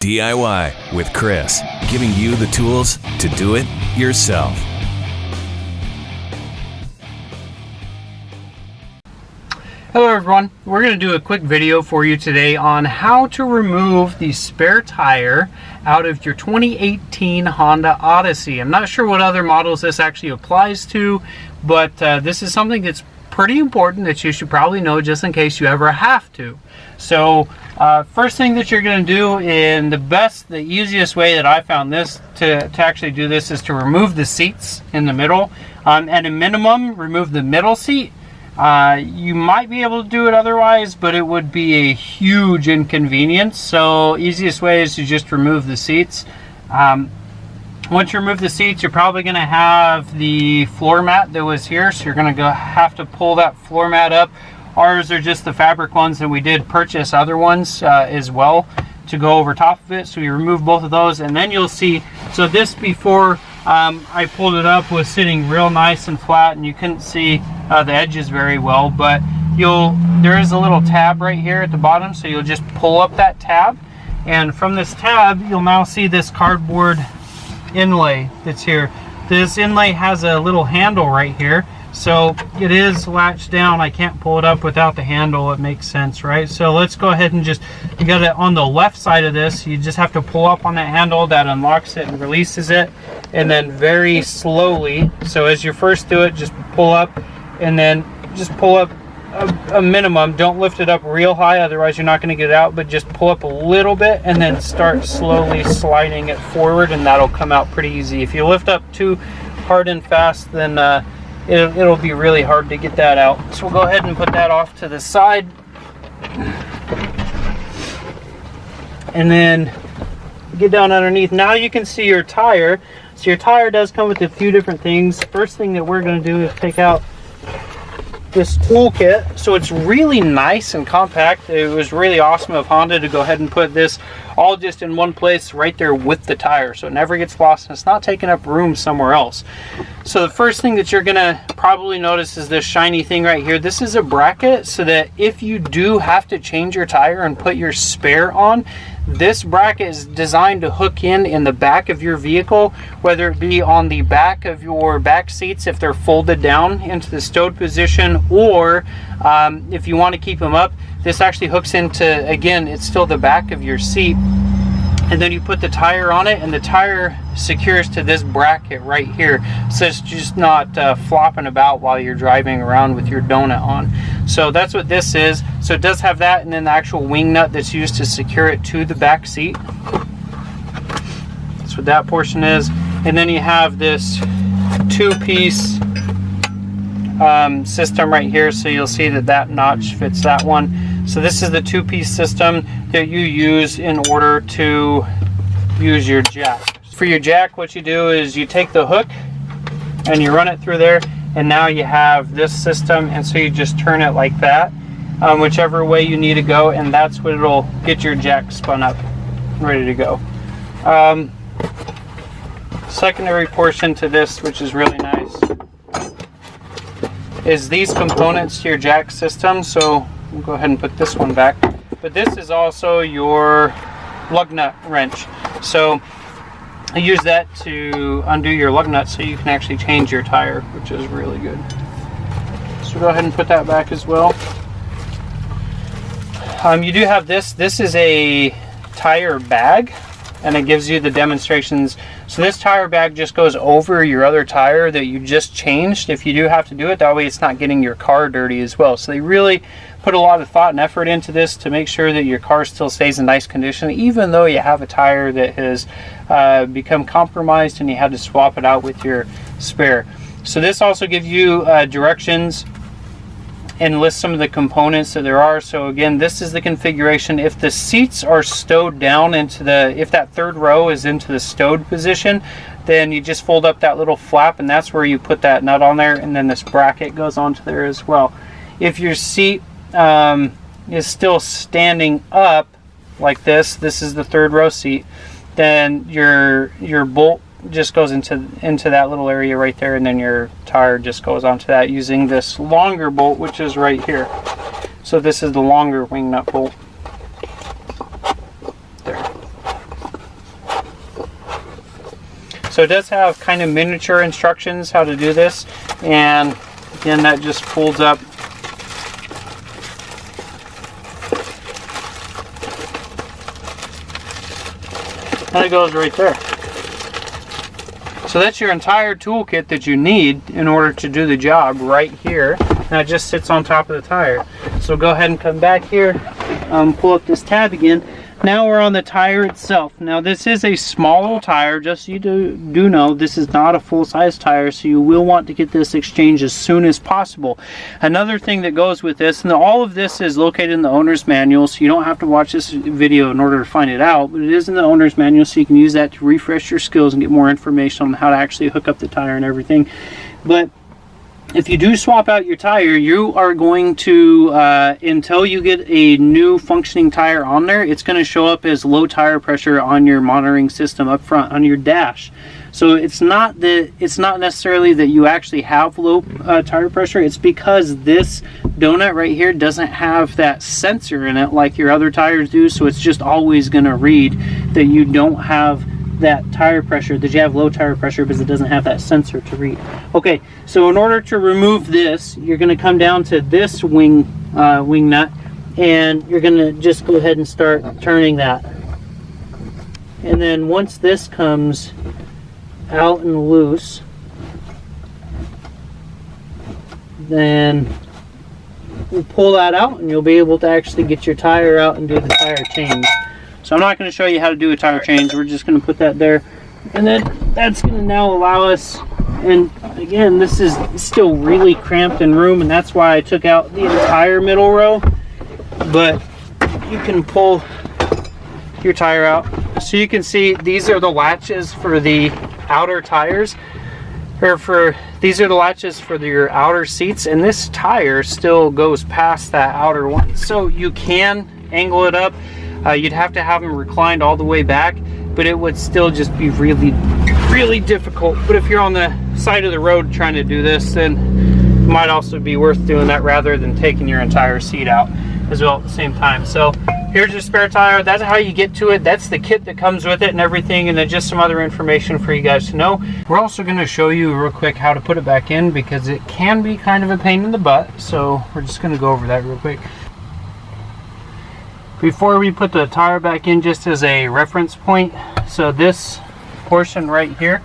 DIY with Chris, giving you the tools to do it yourself. Hello everyone, we're going to do a quick video for you today on how to remove the spare tire out of your 2018 Honda Odyssey. I'm not sure what other models this actually applies to, but this is something that's pretty important that you should probably know just in case you ever have to. So first thing that you're going to do, and the easiest way that I found this to actually do this is to remove the seats in the middle. At a minimum, remove the middle seat. You might be able to do it otherwise, but it would be a huge inconvenience. So easiest way is to just remove the seats. Once you remove the seats, you're probably going to have the floor mat that was here, so you're going to have to pull that floor mat up. Ours are just the fabric ones, and we did purchase other ones as well to go over top of it. So you remove both of those, and then you'll see, so this before I pulled it up was sitting real nice and flat, and you couldn't see the edges very well, but there is a little tab right here at the bottom, so you'll just pull up that tab, and from this tab you'll now see this cardboard inlay that's here. This inlay has a little handle right here, so it is latched down. I can't pull it up without the handle. It makes sense, right? So let's go ahead and you got it on the left side of this. You just have to pull up on that handle. That unlocks it and releases it, and then very slowly, so as you first do it, just pull up, and then just pull up a minimum. Don't lift it up real high, otherwise you're not going to get it out, but just pull up a little bit and then start slowly sliding it forward, and that'll come out pretty easy. If you lift up too hard and fast, then it'll be really hard to get that out. So we'll go ahead and put that off to the side, and then get down underneath. Now you can see your tire. So your tire does come with a few different things. First thing that we're going to do is take out this toolkit. So it's really nice and compact. It was really awesome of Honda to go ahead and put this all just in one place right there with the tire, so it never gets lost and it's not taking up room somewhere else. So the first thing that you're gonna probably notice is this shiny thing right here. This is a bracket, so that if you do have to change your tire and put your spare on, this bracket is designed to hook in the back of your vehicle, whether it be on the back of your back seats if they're folded down into the stowed position, or if you want to keep them up, this actually hooks into, again, it's still the back of your seat, and then you put the tire on it, and the tire secures to this bracket right here, so it's just not flopping about while you're driving around with your donut on. So that's what this is. So it does have that, and then the actual wing nut that's used to secure it to the back seat. That's what that portion is. And then you have this two-piece system right here, so you'll see that notch fits that one. So this is the two-piece system that you use in order to use your jack. For your jack, what you do is you take the hook and you run it through there, and now you have this system, and so you just turn it like that, whichever way you need to go, and that's what it'll get your jack spun up, ready to go. Secondary portion to this, which is really nice, is these components to your jack system. So we'll go ahead and put this one back, but this is also your lug nut wrench. So I use that to undo your lug nut so you can actually change your tire, which is really good. So go ahead and put that back as well. You do have this. This is a tire bag, and it gives you the demonstrations. So this tire bag just goes over your other tire that you just changed if you do have to do it. That way it's not getting your car dirty as well. So they really put a lot of thought and effort into this to make sure that your car still stays in nice condition, even though you have a tire that has become compromised and you had to swap it out with your spare. So this also gives you directions and lists some of the components that there are. So again, this is the configuration. If the seats are stowed down if that third row is into the stowed position, then you just fold up that little flap, and that's where you put that nut on there, and then this bracket goes onto there as well. If your seat is still standing up like this is the third row seat, then your bolt just goes into that little area right there, and then your tire just goes onto that using this longer bolt, which is right here. So this is the longer wing nut bolt there. So it does have kind of miniature instructions how to do this, and again, that just folds up. And it goes right there. So that's your entire toolkit that you need in order to do the job right here. And it just sits on top of the tire. So go ahead and come back here, pull up this tab again. Now we're on the tire itself. Now this is a small little tire, just so you do know this is not a full-size tire, so you will want to get this exchanged as soon as possible. Another thing that goes with this, and all of this is located in the owner's manual, so you don't have to watch this video in order to find it out, but it is in the owner's manual, so you can use that to refresh your skills and get more information on how to actually hook up the tire and everything. But if you do swap out your tire, you are going to, until you get a new functioning tire on there, it's going to show up as low tire pressure on your monitoring system up front on your dash. So it's not necessarily that you actually have low tire pressure. It's because this donut right here doesn't have that sensor in it like your other tires do. So it's just always going to read that you don't have that tire pressure, that you have low tire pressure, because it doesn't have that sensor to read. Okay, so in order to remove this, you're going to come down to this wing nut, and you're going to just go ahead and start turning that. And then once this comes out and loose, then we'll pull that out and you'll be able to actually get your tire out and do the tire change. So I'm not going to show you how to do a tire change. We're just going to put that there. And then that's going to now allow us, and again, this is still really cramped in room, and that's why I took out the entire middle row. But you can pull your tire out. So you can see these are the latches for the outer tires, or these are the latches for your outer seats, and this tire still goes past that outer one. So you can angle it up. You'd have to have them reclined all the way back, but it would still just be really, really difficult. But if you're on the side of the road trying to do this, then it might also be worth doing that rather than taking your entire seat out as well at the same time. So here's your spare tire. That's how you get to it. That's the kit that comes with it and everything, and then just some other information for you guys to know. We're also going to show you real quick how to put it back in, because it can be kind of a pain in the butt. So we're just going to go over that real quick. Before we put the tire back in, just as a reference point, so this portion right here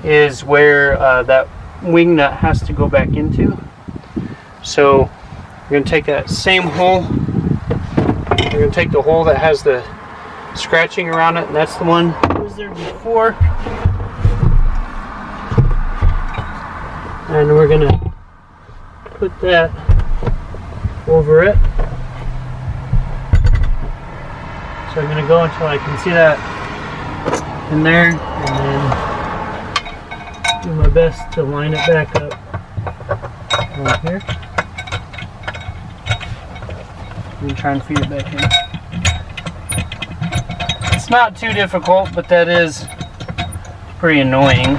is where that wing nut has to go back into. So we're going to take that same hole, we're going to take the hole that has the scratching around it, and that's the one that was there before, and we're going to put that over it. So I'm going to go until I can see that in there, and then do my best to line it back up right here. And try and feed it back in. It's not too difficult, but that is pretty annoying.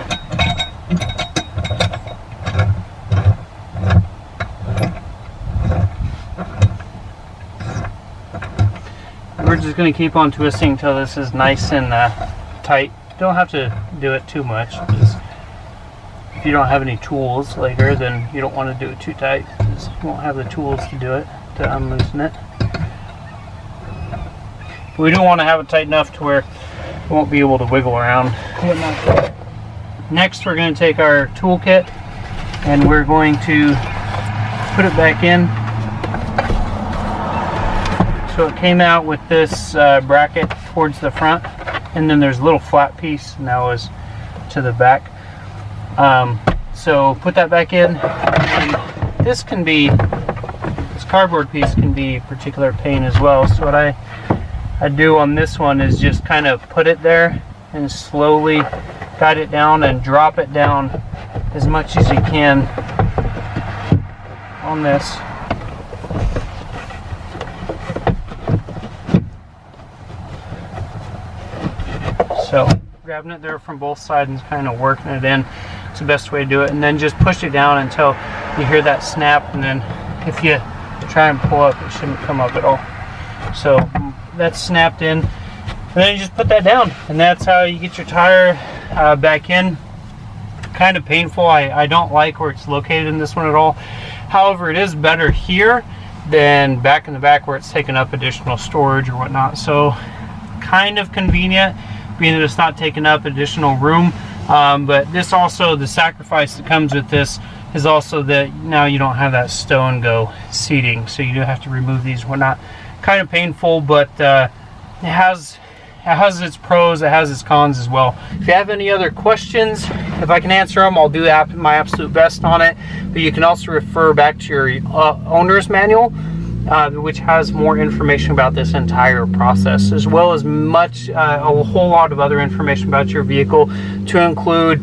We're just going to keep on twisting until this is nice and tight. Don't have to do it too much, because if you don't have any tools later, then you don't want to do it too tight, because you won't have the tools to do it, to unloosen it. But we do want to have it tight enough to where it won't be able to wiggle around. Next, we're going to take our toolkit and we're going to put it back in. So it came out with this bracket towards the front, and then there's a little flat piece, and that was to the back. So put that back in. And this cardboard piece can be a particular pain as well. So what I do on this one is just kind of put it there and slowly guide it down and drop it down as much as you can on this. So grabbing it there from both sides and kind of working it in, it's the best way to do it. And then just push it down until you hear that snap, and then if you try and pull up, it shouldn't come up at all. So that's snapped in, and then you just put that down, and that's how you get your tire back in. Kind of painful. I don't like where it's located in this one at all. However, it is better here than back in the back where it's taking up additional storage or whatnot. So kind of convenient, being that it's not taking up additional room. But this also, the sacrifice that comes with this is also that now you don't have that stow and go seating, so you do have to remove these and whatnot. Kind of painful, but it has its pros, it has its cons as well. If you have any other questions, if I can answer them, I'll do my absolute best on it. But you can also refer back to your owner's manual, which has more information about this entire process, as well as a whole lot of other information about your vehicle, to include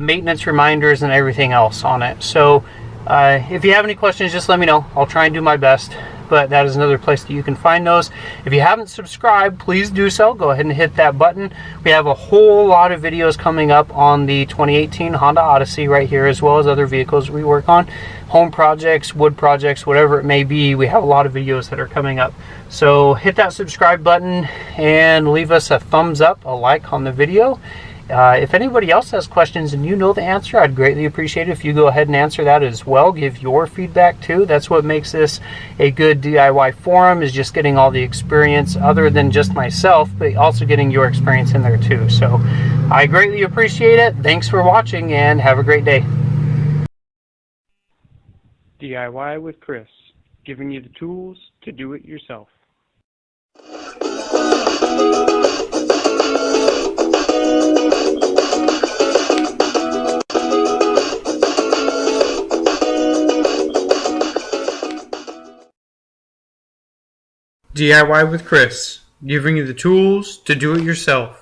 maintenance reminders and everything else on it. So if you have any questions, just let me know. I'll try and do my best. But that is another place that you can find those. If you haven't subscribed, please do so. Go ahead and hit that button. We have a whole lot of videos coming up on the 2018 Honda Odyssey right here, as well as other vehicles we work on. Home projects, wood projects, whatever it may be, we have a lot of videos that are coming up. So hit that subscribe button and leave us a thumbs up, a like on the video. If anybody else has questions and you know the answer, I'd greatly appreciate it if you go ahead and answer that as well. Give your feedback too. That's what makes this a good DIY forum, is just getting all the experience other than just myself, but also getting your experience in there too. So I greatly appreciate it. Thanks for watching and have a great day. DIY with Chris, giving you the tools to do it yourself. DIY with Chris, giving you the tools to do it yourself.